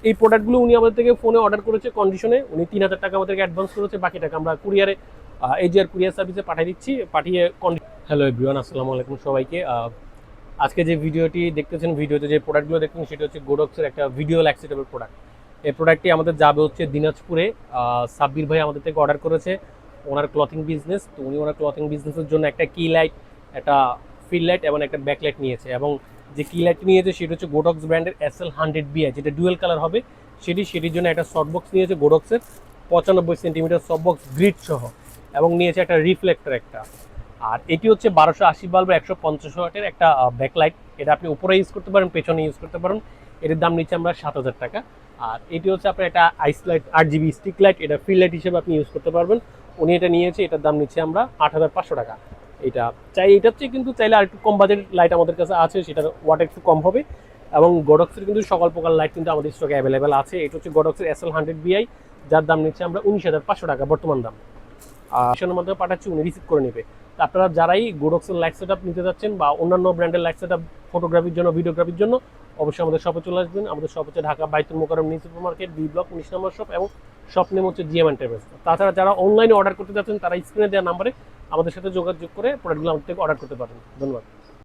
এই প্রোডাক্টগুলো উনি আমাদের থেকে ফোনে অর্ডার করেছে কন্ডিশনে, উনি 3000 টাকা আমাদেরকে অ্যাডভান্স করেছে, বাকি টাকা আমরা কুরিয়ারে এজিআর কুরিয়ার সার্ভিসে পাঠিয়ে দিচ্ছি, পাঠিয়ে হ্যালো এভরিওয়ান, আসসালামু আলাইকুম সবাইকে। আজকে যে ভিডিওটি দেখতেছেন, ভিডিওতে যে প্রোডাক্টগুলো দেখতেছেন সেটা হচ্ছে গোডক্সের একটা ভিডিও অ্যাক্সেটেবল প্রোডাক্ট। এই প্রোডাক্টটি আমাদের যাবে হচ্ছে দিনাজপুরে। সাব্বির ভাই আমাদের থেকে অর্ডার করেছে, ওনার ক্লথিং বিজনেস। তো উনি ওনার ক্লথিং বিজনেসের জন্য একটা কি লাইট, একটা ফিল লাইট এবং একটা ব্যাকলাইট নিয়েছে, এবং যে কি লাইটটি নিয়েছে সেটা হচ্ছে গোডক্স ব্র্যান্ডের SL100BI, যেটা ডুয়েল কালার হবে সেটির জন্য একটা সফট বক্স নিয়েছে গোডক্সের 95 সেন্টিমিটার সফট বক্স গ্রিড সহ, এবং নিয়েছে একটা রিফ্লেক্টর একটা। আর এটি হচ্ছে 1280 বাল্ব 150 ওয়াটের একটা ব্যাকলাইট। এটা আপনি উপরে ইউজ করতে পারেন, পেছনে ইউজ করতে পারেন। এটার দাম নিচ্ছে আমরা 7000 টাকা। আর এটি হচ্ছে আপনার একটা আইস লাইট 8GB স্টিক লাইট, এটা ফিল লাইট হিসেবে আপনি ইউজ করতে পারবেন। উনি এটা নিয়েছে, এটার দাম নিচ্ছে আমরা 8500 টাকা। এটা এটার চেয়ে কিন্তু চাইলে আর একটু কম বাজেট লাইট আমাদের কাছে আছে, সেটার ওয়াট একটু কম হবে। এবং গোডক্সের কিন্তু সকল প্রকার লাইট কিন্তু আমাদের স্টকে অ্যাভেলেবেল আছে। এটা হচ্ছে গোডক্সের SL100BI, যার দাম নিচ্ছে আমরা 19500 টাকা বর্তমান দাম। মিশনের মাধ্যমে পাঠাচ্ছি, উনি রিসিভ করে নেবে। তো আপনারা যারাই গোডক্সের লাইট সেট আপ নিতে যাচ্ছেন বা অন্যান্য ব্র্যান্ডের লাইট সেট আপ ফটোগ্রাফির জন্য, ভিডিওগ্রাফির জন্য, অবশ্যই আমাদের শপে চলে আসবেন। আমাদের শপ হচ্ছে Dhaka Baitul Mukarram new super market, B block 19 number shop, এবং শপ নেম হচ্ছে জিএম এন্টারপ্রাইজ। তাছাড়া যারা অনলাইনে অর্ডার করতে যাচ্ছেন তারা স্ক্রিনে দেওয়া নাম্বারে আমাদের সাথে যোগাযোগ করে প্রোডাক্টগুলো আমাদের থেকে অর্ডার করতে পারেন। ধন্যবাদ।